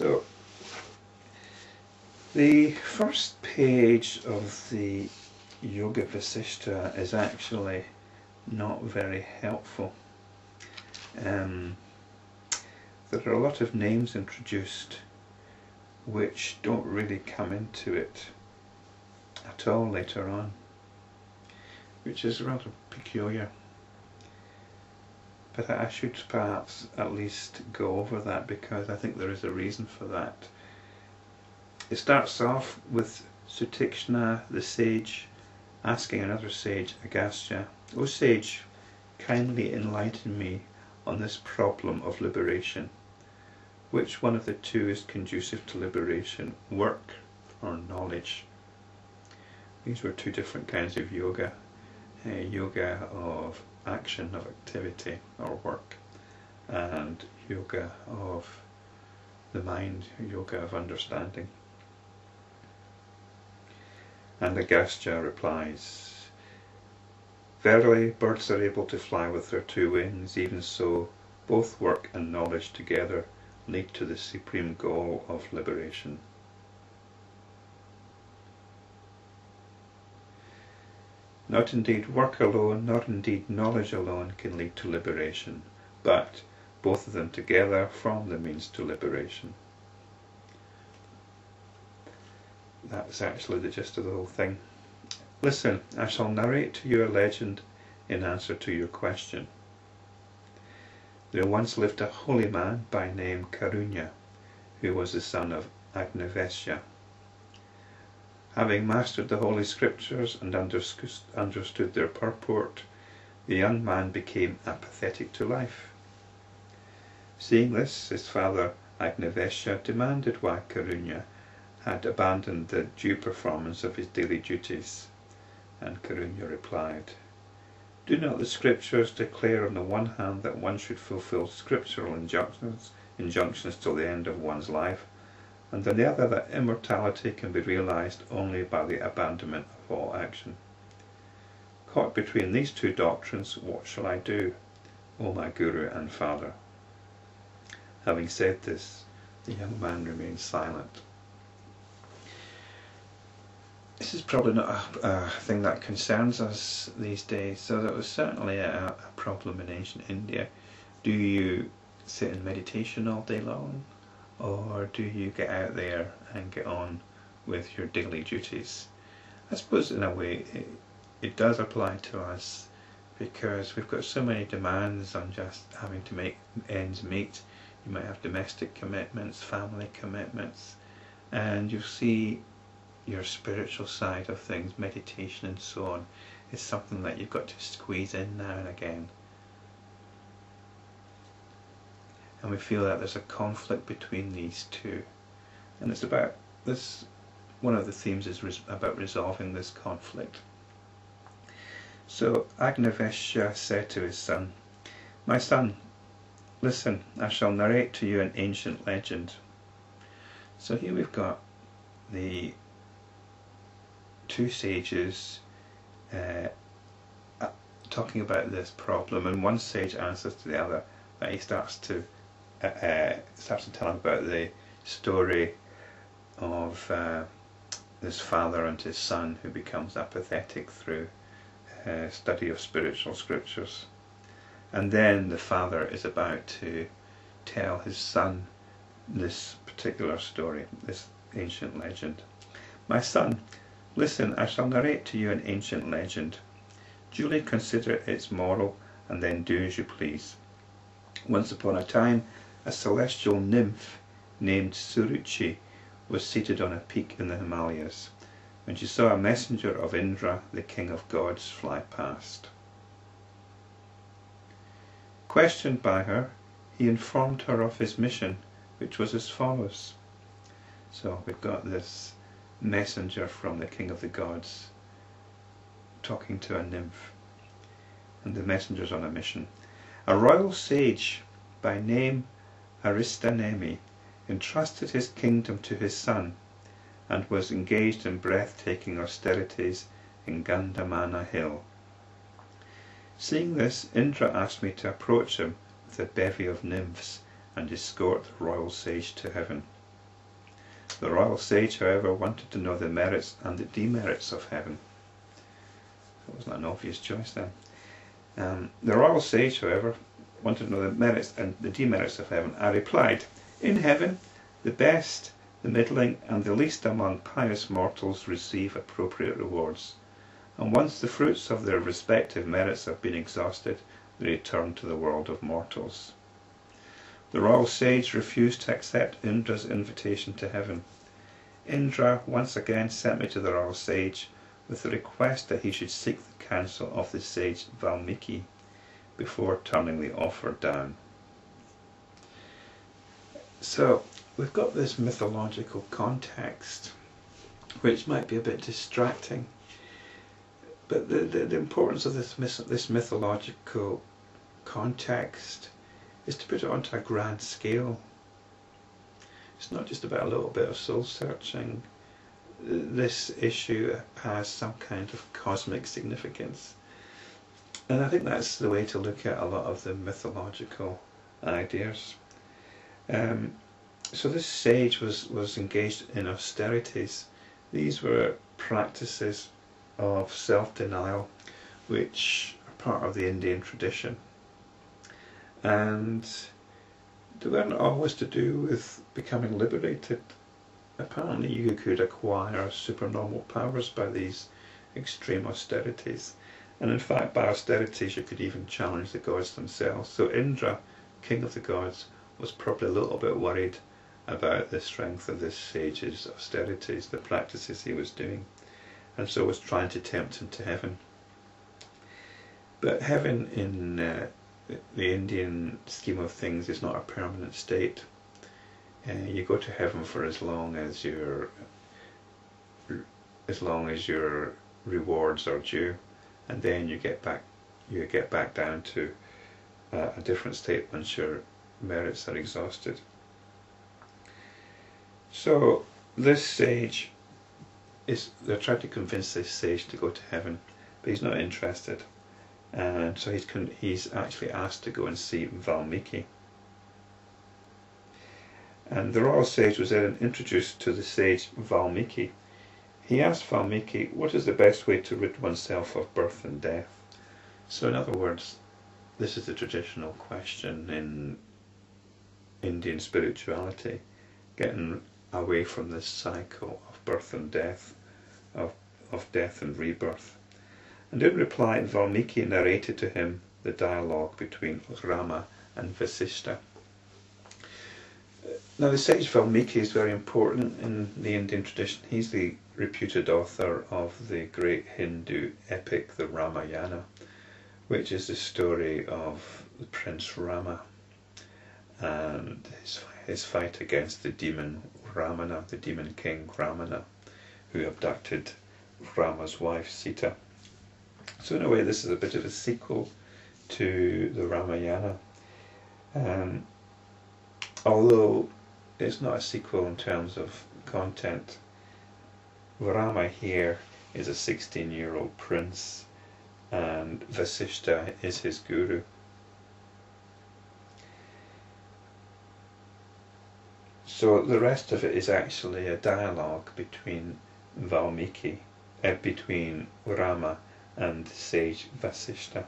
So, the first page of the Yoga Vasistha is actually not very helpful. There are a lot of names introduced which don't really come into it at all later on, which is rather peculiar. But I should perhaps at least go over that, because I think there is a reason for that. It starts off with Sutiksna, the sage, asking another sage, Agastya, "O sage, kindly enlighten me on this problem of liberation. Which one of the two is conducive to liberation, work or knowledge?" These were two different kinds of yoga. Yoga of action, of activity or work, and yoga of the mind, yoga of understanding. And Agastya replies, "Verily, birds are able to fly with their two wings, even so, both work and knowledge together lead to the supreme goal of liberation." Not indeed work alone, not indeed knowledge alone can lead to liberation, but both of them together form the means to liberation. That's actually the gist of the whole thing. Listen, I shall narrate to you a legend in answer to your question. There once lived a holy man by name Karunya, who was the son of Agnivesya. Having mastered the Holy Scriptures and understood their purport, the young man became apathetic to life. Seeing this, his father Agnivesya demanded why Karunya had abandoned the due performance of his daily duties, and Karunya replied, "Do not the Scriptures declare on the one hand that one should fulfill scriptural injunctions till the end of one's life, and on the other that immortality can be realized only by the abandonment of all action? Caught between these two doctrines, what shall I do, O my Guru and Father?" Having said this, the young man remained silent. This is probably not a thing that concerns us these days, so that was certainly a problem in ancient India. Do you sit in meditation all day long, or do you get out there and get on with your daily duties? I suppose in a way it does apply to us, because we've got so many demands on just having to make ends meet. You might have domestic commitments, family commitments, and you see your spiritual side of things, meditation and so on, is something that you've got to squeeze in now and again. And we feel that there's a conflict between these two, and it's about this. One of the themes is about resolving this conflict. So Agnivesya said to his son, "My son, listen, I shall narrate to you an ancient legend." So here we've got the two sages talking about this problem, and one sage answers to the other that he starts to tell him about the story of this father and his son who becomes apathetic through study of spiritual scriptures. And then the father is about to tell his son this particular story, this ancient legend. "My son, listen, I shall narrate to you an ancient legend. Duly consider its moral, and then do as you please. Once upon a time, a celestial nymph named Suruci was seated on a peak in the Himalayas, when she saw a messenger of Indra, the king of gods, fly past. Questioned by her, he informed her of his mission, which was as follows." So we've got this messenger from the king of the gods talking to a nymph, and the messenger's on a mission. "A royal sage by name Aristanemi entrusted his kingdom to his son, and was engaged in breathtaking austerities in Gandhamana hill. Seeing this, Indra asked me to approach him with a bevy of nymphs and escort the royal sage to heaven. The royal sage, however, wanted to know the merits and the demerits of heaven. That wasn't an obvious choice then. The royal sage, however, wanted to know the merits and the demerits of heaven. I replied, in heaven, the best, the middling, and the least among pious mortals receive appropriate rewards, and once the fruits of their respective merits have been exhausted, they return to the world of mortals. The royal sage refused to accept Indra's invitation to heaven. Indra once again sent me to the royal sage with the request that he should seek the counsel of the sage Valmiki before turning the offer down. So we've got this mythological context which might be a bit distracting, but the importance of this mythological context is to put it onto a grand scale. It's not just about a little bit of soul searching. This issue has some kind of cosmic significance, and I think that's the way to look at a lot of the mythological ideas. So this sage was engaged in austerities. These were practices of self-denial which are part of the Indian tradition, and they weren't always to do with becoming liberated. Apparently you could acquire supernormal powers by these extreme austerities, and in fact by austerities you could even challenge the gods themselves. So Indra, king of the gods, was probably a little bit worried about the strength of this sage's austerities, the practices he was doing, and so was trying to tempt him to heaven. But heaven in the Indian scheme of things is not a permanent state. You go to heaven for as long as your rewards are due, and then you get back down to a different state once your merits are exhausted. So this sage they're trying to convince this sage to go to heaven, but he's not interested, and so he's actually asked to go and see Valmiki. And the royal sage was then introduced to the sage Valmiki. He asked Valmiki, what is the best way to rid oneself of birth and death? So in other words, this is the traditional question in Indian spirituality, getting away from this cycle of birth and death, of death and rebirth. And in reply, Valmiki narrated to him the dialogue between Rama and Vasistha. Now the sage Valmiki is very important in the Indian tradition. He's the reputed author of the great Hindu epic, the Ramayana, which is the story of the Prince Rama and his fight against the demon Ramana, the demon king Ramana, who abducted Rama's wife Sita. So in a way this is a bit of a sequel to the Ramayana, although it's not a sequel in terms of content. Rama here is a 16-year-old prince, and Vasistha is his guru. So the rest of it is actually a dialogue between between Rama and the sage Vasistha.